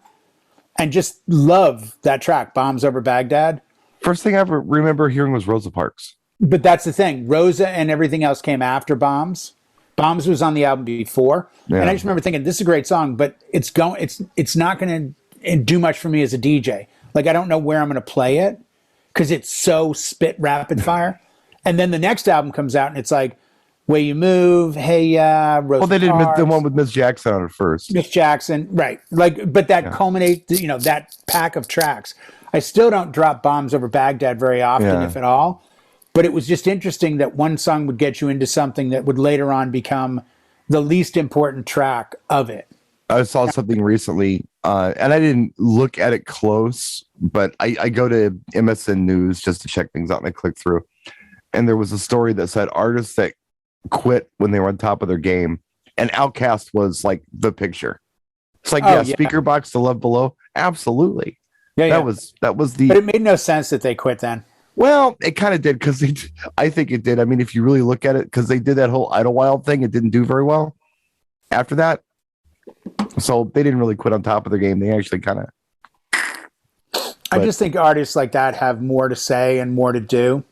and just love that track, Bombs Over Baghdad. First thing I ever remember hearing was Rosa Parks. But that's the thing. Rosa and everything else came after Bombs. Bombs was on the album before. Yeah. And I just remember thinking, this is a great song, but it's not going to do much for me as a DJ. Like, I don't know where I'm going to play it because it's so spit rapid fire. And then the next album comes out and it's like, Way You Move, Hey Ya, Rosa Well, they did Parks, the one with Miss Jackson on it first. Miss Jackson, right. Like, but that culminates, that pack of tracks. I still don't drop Bombs Over Baghdad very often, if at all. But it was just interesting that one song would get you into something that would later on become the least important track of it. I saw something recently, and I didn't look at it close, but I go to MSN News just to check things out, and I clicked through. And there was a story that said artists that quit when they were on top of their game, and Outkast was like the picture. It's like, Speaker Box to Love Below. Absolutely. That was the. But it made no sense that they quit then. Well, it kind of did because I think it did. I mean, if you really look at it, because they did that whole Idlewild thing, it didn't do very well after that. So they didn't really quit on top of their game. They actually kind of. I just think artists like that have more to say and more to do.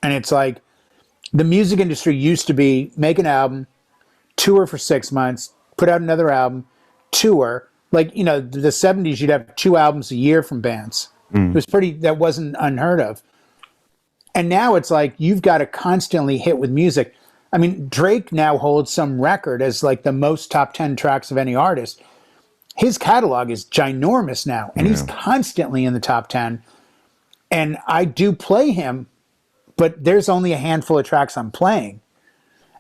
And it's like the music industry used to be make an album, tour for 6 months, put out another album, tour. Like, the 70s, you'd have 2 albums a year from bands. It was that wasn't unheard of. And now it's like you've got to constantly hit with music. I mean, Drake now holds some record as like the most top 10 tracks of any artist. His catalog is ginormous now, and he's constantly in the top 10. And I do play him, but there's only a handful of tracks I'm playing.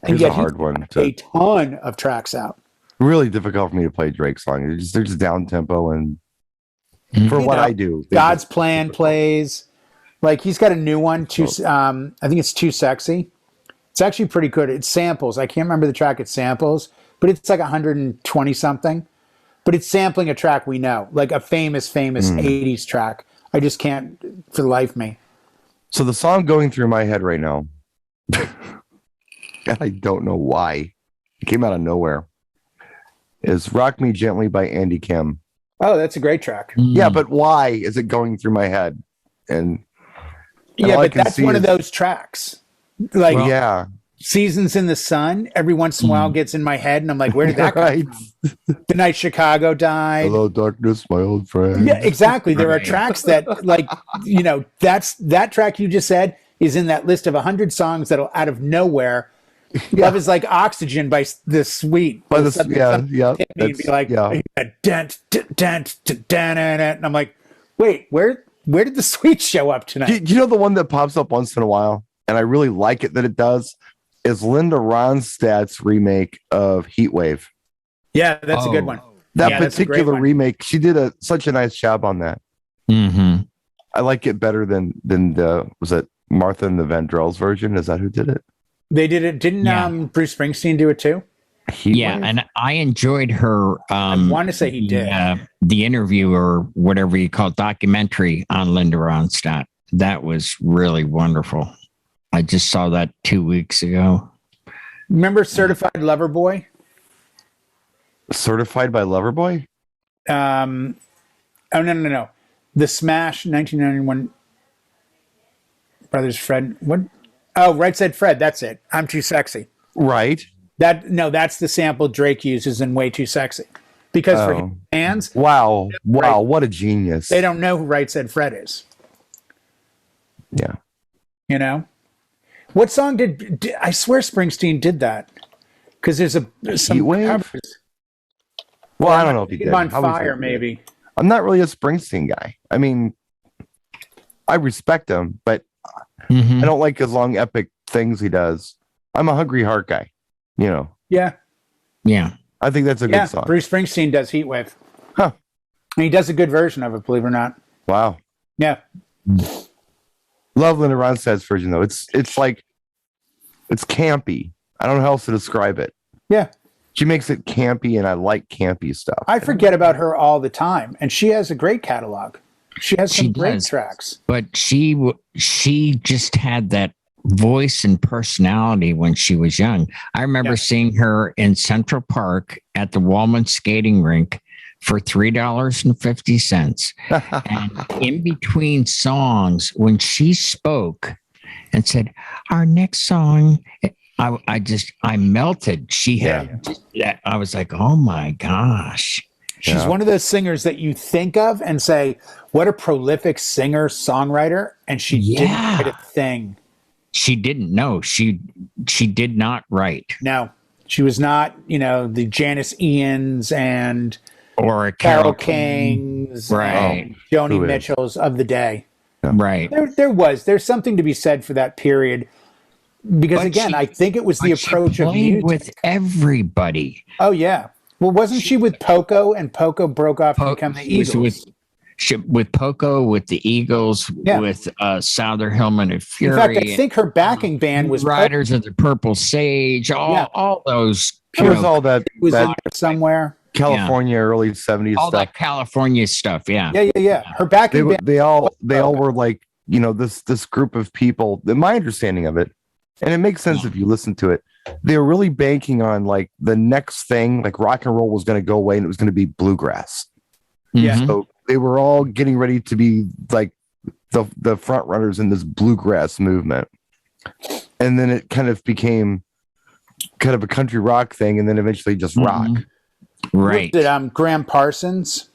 And Here's yet a hard one. A ton of tracks out. Really difficult for me to play Drake songs. They're just down tempo, and for what I do, God's Plan plays. Like, he's got a new one, I think it's Too Sexy. It's actually pretty good. It's samples. I can't remember the track it samples, but it's like 120 something. But it's sampling a track we know, like a famous 80s track. I just can't for the life of me. So the song going through my head right now, and I don't know why, it came out of nowhere, is Rock Me Gently by Andy Kim. Oh, that's a great track. Yeah, but why is it going through my head? And yeah, but that's one of those tracks. Like, Seasons in the Sun, every once in a while gets in my head, and I'm like, where did that come from? The Night Chicago Died. Hello, darkness, my old friend. Yeah, exactly. There are tracks that, like, that track you just said is in that list of 100 songs that'll out of nowhere. Love Is Like Oxygen by The Sweet. By the hit me and be like, dent, and I'm like, wait, where did The Sweet show up tonight? You know the one that pops up once in a while, and I really like it that it does, is Linda Ronstadt's remake of Heat Wave. Yeah, that's a good one. That particular remake, she did such a nice job on that. Mm-hmm. I like it better than was it Martha and the Vandrells version? Is that who did it? They did it. Didn't Bruce Springsteen do it too? And I enjoyed her. I want to say he did. The interview or whatever you call it, documentary on Linda Ronstadt. That was really wonderful. I just saw that 2 weeks ago. Remember Certified Lover Boy? Certified by Loverboy? No. The Smash 1991 Brothers Fred. What? Oh, Right Said Fred. That's it. I'm Too Sexy. Right. That's the sample Drake uses in Way Too Sexy. Because for his fans, wow, what a genius. They don't know who Right Said Fred is. Yeah. What song did I swear Springsteen did that? Because there's some Heat Wave? covers. Well, I don't know if he did. On Fire, maybe. I'm not really a Springsteen guy. I mean, I respect him, but I don't like his long epic things he does. I'm a Hungry Heart guy, Yeah. Yeah. I think that's a good song. Bruce Springsteen does Heat Wave. Huh. And he does a good version of it, believe it or not. Wow. Yeah. Love Linda Ronstadt's version though. It's like it's campy. I don't know how else to describe it. Yeah. She makes it campy, and I like campy stuff. I forget about her all the time, and she has a great catalog. She has some She great does. tracks. But she just had that voice and personality when she was young. I remember seeing her in Central Park at the Wallman skating rink for $3.50. And in between songs, when she spoke and said, "Our next song," I melted. She had, I was like, oh my gosh. She's one of those singers that you think of and say, what a prolific singer, songwriter. And she didn't write a thing. She didn't know. She did not write. No, she was not, the Janice Ians and or a Carole Kings, right? Joni Mitchells of the day, right? There's something to be said for that period, because again, I think it was the approach of music with everybody. Oh yeah, well, wasn't she with Poco, and Poco broke off to become the Eagles? With Poco, with the Eagles, with Souther Hillman and Fury. In fact, I think her backing band was Riders of the Purple Sage. All those. It was all that. It was that somewhere. California, early 70s all stuff. That California stuff, yeah. Her backing band. They all were like, this group of people. My understanding of it, and it makes sense if you listen to it. They were really banking on like the next thing, like rock and roll was going to go away and it was going to be bluegrass. Yeah. So they were all getting ready to be like the front runners in this bluegrass movement. And then it kind of became kind of a country rock thing, and then eventually just rock. Right. Graham Parsons?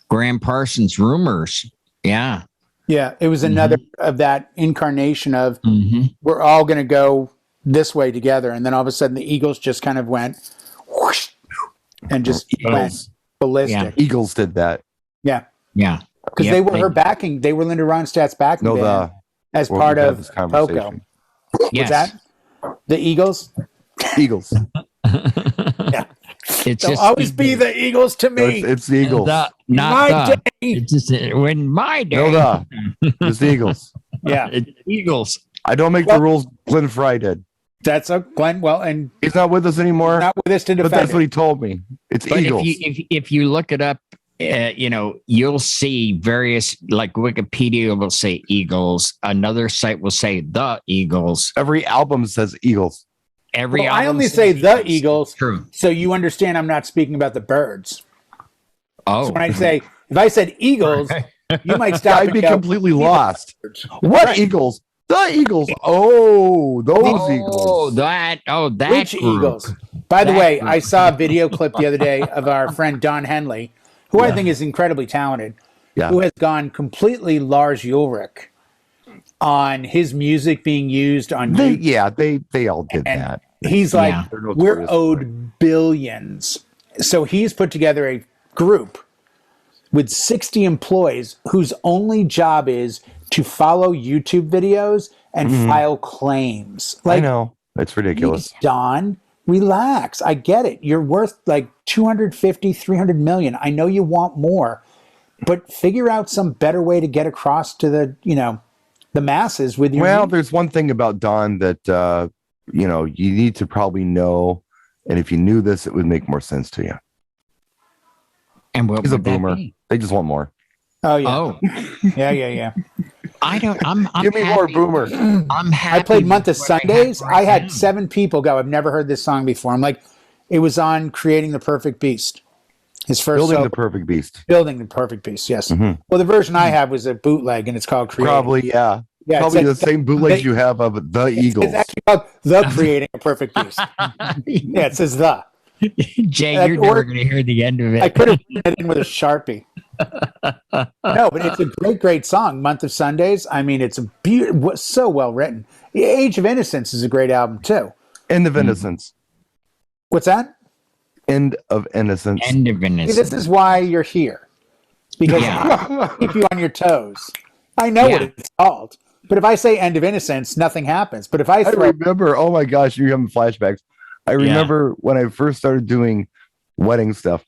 Graham Parsons, Rumors. Yeah. Yeah. It was another of that incarnation of we're all going to go this way together. And then all of a sudden the Eagles just kind of went whoosh, and just went ballistic. Yeah. Eagles did that. Yeah. Yeah. Because they were her backing. They were Linda Ronstadt's backing band as part of Poco. Yes. Was that the Eagles? Eagles. Yeah. They'll always be the Eagles to me. It's the Eagles. Not my day. It's just when my day. No, it's the Eagles. Yeah. It's Eagles. I don't make the rules. Glenn Fry did. That's a Glenn. Well, and he's not with us anymore. Not with us to defend. But that's what he told me. It's Eagles. If you look it up, you'll see various, like Wikipedia will say Eagles. Another site will say the Eagles. Every album says Eagles. I only say the Eagles. True. So you understand I'm not speaking about the Birds. Oh. So when I say, if I said Eagles, you might stop. I'd be completely lost. What Eagles? The Eagles. Oh, those Eagles. That Which group. Eagles? By the way, I saw a video clip the other day of our friend Don Henley, who I think is incredibly talented, who has gone completely Lars Ulrich on his music being used on YouTube. Yeah, they all did that. He's like, we're owed billions. So he's put together a group with 60 employees whose only job is to follow YouTube videos and file claims. I know. It's ridiculous. Don, relax. I get it. You're worth like 250, 300 million. I know you want more, but figure out some better way to get across to the, the masses with your. Well, there's one thing about Don that, you need to probably know. And if you knew this, it would make more sense to you. And what he's a boomer. They just want more. Oh, yeah. Oh. Yeah. I'm Give me more boomer. I'm happy. I played Month of Sundays. I had 7 people go, I've never heard this song before. I'm like, it was on Creating the Perfect Beast. His first Building the Perfect Beast. Building the Perfect Beast, yes. Well, the version I have was a bootleg, and it's called Creating. Probably, yeah. Probably the same bootleg you have of the Eagles. It's actually called The Creating a Perfect Beast. Yeah, it says the. Jay, you're never going to hear the end of it. I could have written it in with a Sharpie. No, but it's a great, great song. Month of Sundays. I mean, it's so well written. Age of Innocence is a great album, too. End of Innocence. What's that? End of Innocence. End of Innocence. See, this is why you're here. Because I keep you on your toes. I know what it's called. But if I say End of Innocence, nothing happens. But if I remember, oh my gosh, you're having flashbacks. I remember when I first started doing wedding stuff.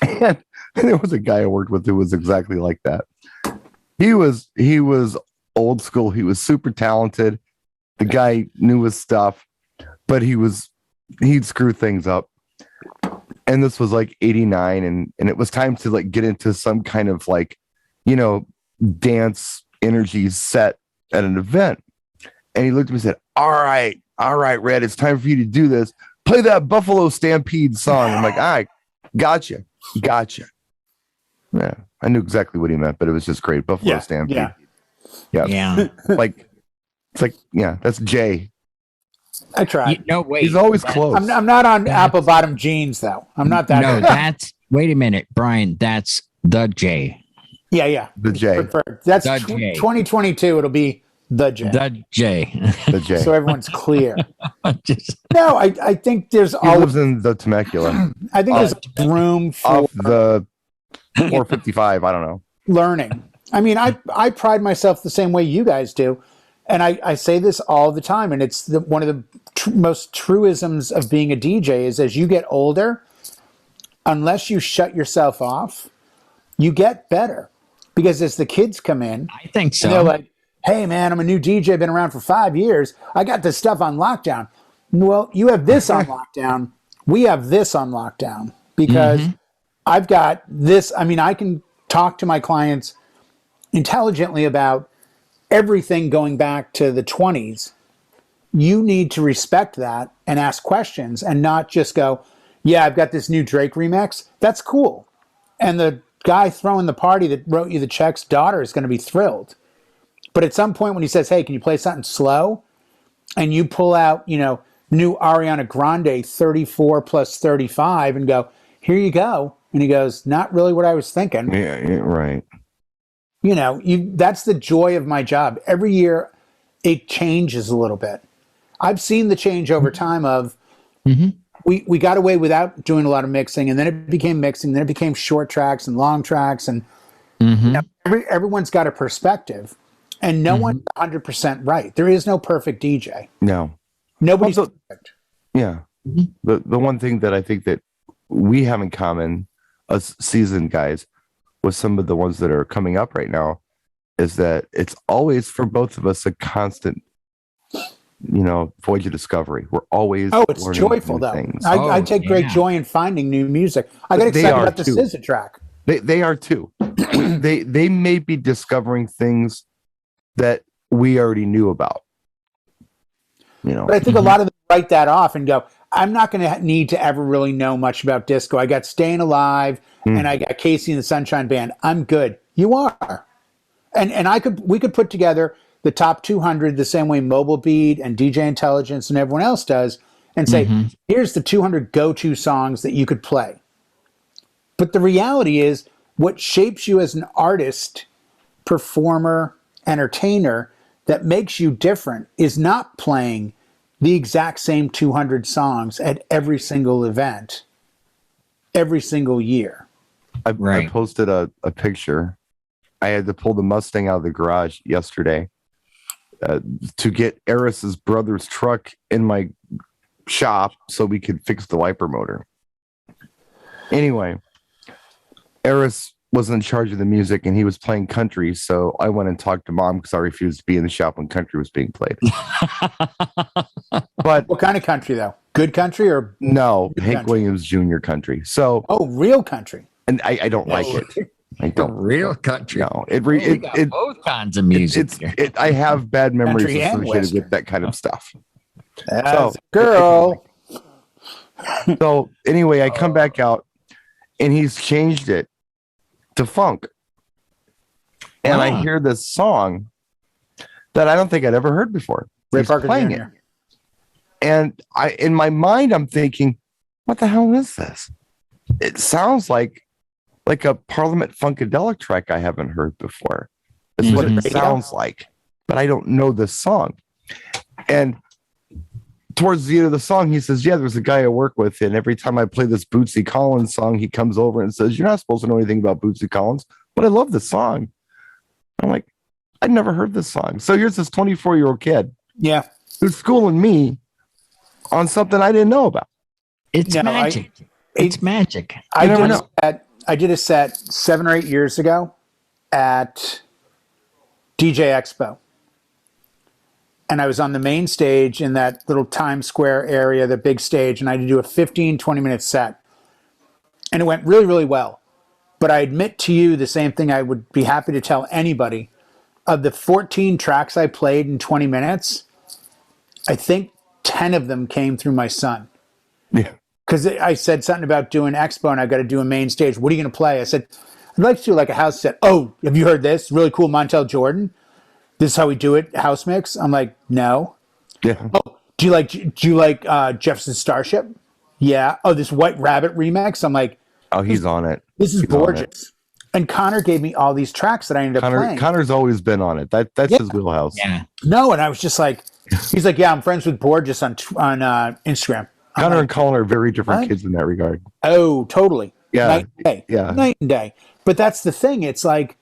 And there was a guy I worked with who was exactly like that. He was old school. He was super talented. The guy knew his stuff, but he'd screw things up. And this was like 89, and it was time to like get into some kind of like dance energy set at an event. And he looked at me and said, all right, Red, it's time for you to do this. Play that Buffalo Stampede song. I'm like, all right, gotcha. Yeah, I knew exactly what he meant, but it was just great. Buffalo Stampede. Yeah. That's Jay. I tried. No, wait. He's always close. I'm not on apple bottom jeans, though. I'm not that. No, wait a minute, Brian. That's the J. Yeah. The J. That's the J. 2022. It'll be the J. The J. The J. So everyone's clear. No, I think there's He lives in the Temecula. I think there's room for off the 455. I don't know. learning. I mean, I pride myself the same way you guys do. And I say this all the time, and it's one of the most truisms of being a DJ is as you get older, unless you shut yourself off, you get better. Because as the kids come in, I think so. And they're like, hey, man, I'm a new DJ, been around for 5 years. I got this stuff on lockdown. Well, you have this on lockdown. We have this on lockdown because I've got this. I mean, I can talk to my clients intelligently about everything going back to the 20s. You need to respect that and ask questions and not just go, yeah, I've got this new Drake remix. That's cool. And the guy throwing the party that wrote you the check's daughter is going to be thrilled. But at some point when he says, hey, can you play something slow? And you pull out, new Ariana Grande 34 plus 35 and go, here you go. And he goes, not really what I was thinking. Yeah, right. That's the joy of my job. Every year it changes a little bit. I've seen the change over time of we got away without doing a lot of mixing, and then it became mixing, then it became short tracks and long tracks, and everyone's got a perspective, and no one's 100% right. There is no perfect DJ. No. Nobody's perfect. Yeah. The one thing that I think that we have in common, us seasoned guys, with some of the ones that are coming up right now, is that it's always for both of us a constant, voyage of discovery. We're always it's joyful though. Things. I take great joy in finding new music. I get excited about the SZA track. They are too. they may be discovering things that we already knew about. But I think a lot of them write that off and go, I'm not going to need to ever really know much about disco. I got Staying Alive and I got Casey and the Sunshine Band. I'm good. You are. And we could put together the top 200 the same way Mobile Beat and DJ Intelligence and everyone else does and say, here's the 200 go-to songs that you could play. But the reality is what shapes you as an artist, performer, entertainer that makes you different is not playing the exact same 200 songs at every single event, every single year. I posted a picture. I had to pull the Mustang out of the garage yesterday to get Eris's brother's truck in my shop so we could fix the wiper motor. Anyway, Eris was in charge of the music and he was playing country, so I went and talked to Mom because I refused to be in the shop when country was being played. But what kind of country though? Good country or no? Hank Williams Jr. country. So real country. And I don't like it. I don't. Real country. No, both kinds of music. I have bad memories Country and associated Western. with that kind of stuff. That's girl. So anyway, I come back out and he's changed it to funk. And I hear this song that I don't think I'd ever heard before. Ray He's Parker playing Jr. it. And in my mind, I'm thinking, what the hell is this? It sounds like a Parliament Funkadelic track I haven't heard before. That's what it sounds like. But I don't know this song. And towards the end of the song, he says, yeah, there's a guy I work with, and every time I play this Bootsy Collins song, he comes over and says, you're not supposed to know anything about Bootsy Collins, but I love the song. I'm like, I'd never heard this song. So here's this 24-year-old kid who's schooling me on something I didn't know about. It's magic. It's magic. I did a set 7 or 8 years ago at DJ Expo. And I was on the main stage in that little Times Square area, the big stage, and I had to do a 15, 20-minute set. And it went really, really well. But I admit to you the same thing I would be happy to tell anybody. Of the 14 tracks I played in 20 minutes, I think 10 of them came through my son. Yeah. Because I said something about doing Expo and I got to do a main stage. What are you going to play? I said, I'd like to do like a house set. Oh, have you heard this? Really cool Montel Jordan. This is how we do it, house mix. I'm like, no. Yeah. Oh, do you like Jefferson Starship? Yeah. Oh, this White Rabbit remix. I'm like, Oh, he's on it. this is He's on gorgeous. And Connor gave me all these tracks that I ended up playing. Connor's always been on it. That's his wheelhouse. Yeah. No, and I was just like, he's like, yeah, I'm friends with Borges on Instagram. I'm Connor like, and Colin are very different what? kids in that regard. oh, totally. Yeah. Night and day. Yeah. Night and day. But that's the thing. It's like,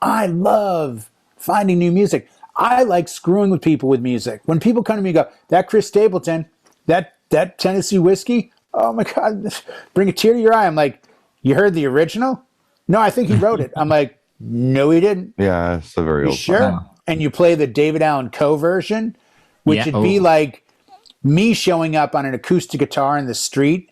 I love finding new music. I like screwing with people with music. When people come to me and go, that Chris Stapleton, that Tennessee whiskey, oh my God, bring a tear to your eye. I'm like, you heard the original? No, I think he wrote it. I'm like, no, he didn't. Yeah, it's a very You old sure? song. And you play the David Allen Coe version, which Yeah. would be like me showing up on an acoustic guitar in the street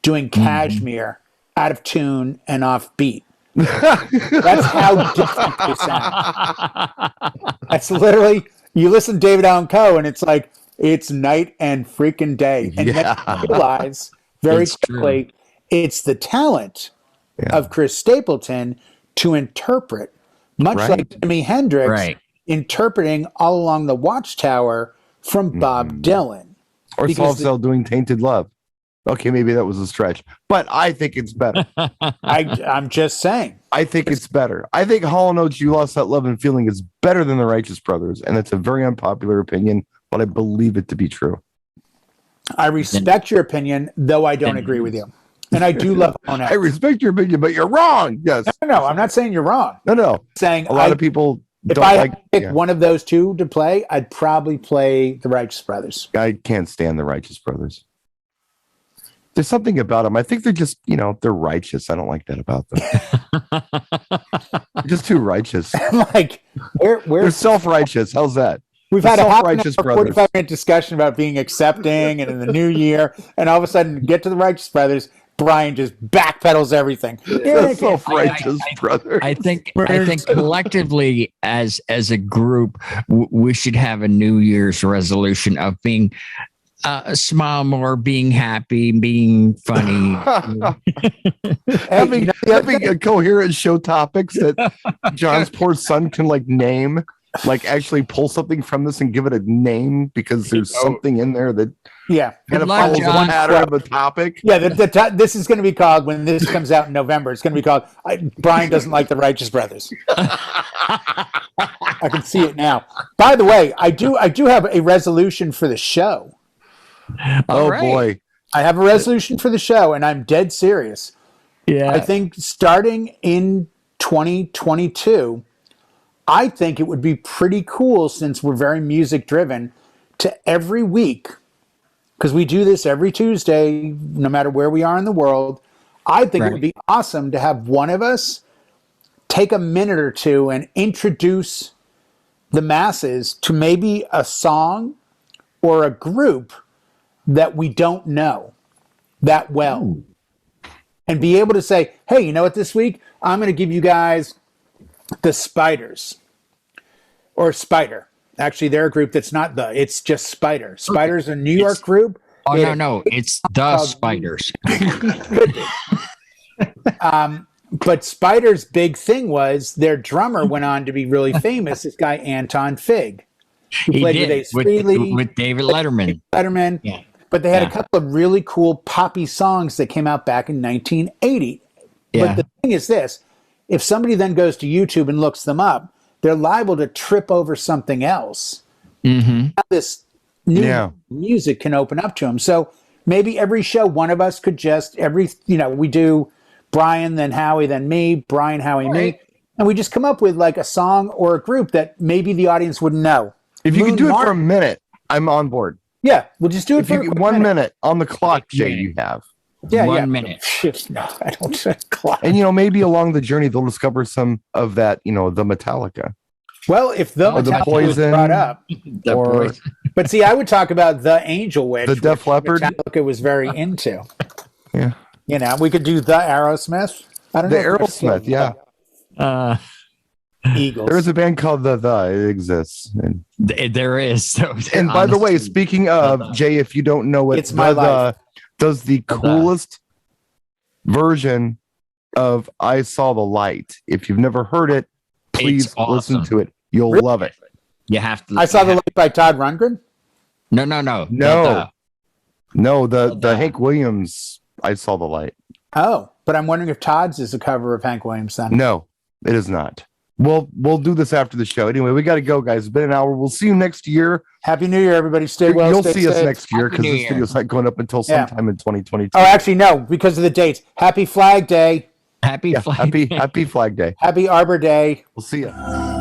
doing Cashmere out of tune and off beat. That's how different they sound. That's literally, you listen to David Allen Coe and it's like, it's night and freaking day. And then you realize very It's quickly, it's the talent of Chris Stapleton to interpret, much like Jimi Hendrix interpreting All Along the Watchtower from Bob Dylan. Or Because Soft Cell doing Tainted Love. Okay, maybe that was a stretch, but I think it's better. I'm just saying. I think it's better. I think Hall & Oates' You Lost That Love and Feeling is better than the Righteous Brothers, and it's a very unpopular opinion, but I believe it to be true. I respect your opinion, though I don't agree with you. And I do love Hall & Oates. I respect your opinion, but you're wrong. Yes. No, I'm not saying you're wrong. No. I'm saying A lot of people if don't I like. had to pick one of those two to play, I'd probably play the Righteous Brothers. I can't stand the Righteous Brothers. There's something about them. I think they're just, they're righteous. I don't like that about them. They're just too righteous. Like, They're where's self-righteous. How's that? we've the had a half an self-righteous hour, brothers. 45-minute discussion about being accepting and in the new year, and all of a sudden get to the Righteous Brothers, Brian just backpedals everything. The self-righteous brother. I think collectively as a group, we should have a New Year's resolution of being smile more, being happy, being funny. having a coherent show topics that John's poor son can name, actually pull something from this and give it a name because there's something in there that kind of follows the pattern of a topic. Yeah, this is going to be called, when this comes out in November, it's going to be called Brian Doesn't Like the Righteous Brothers. I can see it now. By the way, I do have a resolution for the show. Boy. I have a resolution for the show, and I'm dead serious. Yeah. I think starting in 2022, I think it would be pretty cool, since we're very music driven, to every week, because we do this every Tuesday, no matter where we are in the world. I think it would be awesome to have one of us take a minute or two and introduce the masses to maybe a song or a group that we don't know that well. And be able to say, hey, you know what, this week I'm going to give you guys the Spiders, or Spider. Actually, they're a group that's not it's just Spider. Spider's a New York group. Oh, no, it's the Spiders. But Spider's big thing was their drummer went on to be really famous, this guy Anton Fig, who He played did, with Ace Frehley, with David Letterman. Yeah. But they had a couple of really cool poppy songs that came out back in 1980. Yeah. But the thing is this, if somebody then goes to YouTube and looks them up, they're liable to trip over something else. Mm-hmm. This new music can open up to them. So maybe every show, one of us could just, we do Brian, then Howie, then me, Brian, Howie, me. And we just come up with a song or a group that maybe the audience wouldn't know. If you can do it for a minute, I'm on board. Yeah, we'll just do it for 1 minute on the clock, Jay, you have. Yeah, 1 minute. No, I don't say clock. And, maybe along the journey, they'll discover some of that, the Metallica. Well, if the Metallica was brought up. But see, I would talk about the Angel Witch. The Def Leppard. Metallica was very into. Yeah. We could do the Aerosmith. I don't The know. If they're still- Aerosmith, yeah. Eagles. There's a band called The. It exists. And There is. So by the way, honestly, speaking of, Jay, if you don't know it, It's My Life. does the coolest version of I Saw the Light. If you've never heard it, please It's awesome. listen to it. You'll Really? love it. you have to. I Saw the Light by Todd Rundgren. No. No, the Hank Williams I Saw the Light. Oh, but I'm wondering if Todd's is a cover of Hank Williams then. No, it is not. We'll do this after the show. Anyway, we got to go, guys. It's been an hour. We'll see you next year. Happy New Year, everybody. Stay well. You'll stay see us safe. next year Happy because New this Year. video's not going up until sometime in 2022. Oh, actually, no, because of the dates. Happy Flag Day. Happy Yeah, Flag Day. happy Flag Day. Happy Arbor Day. We'll see you.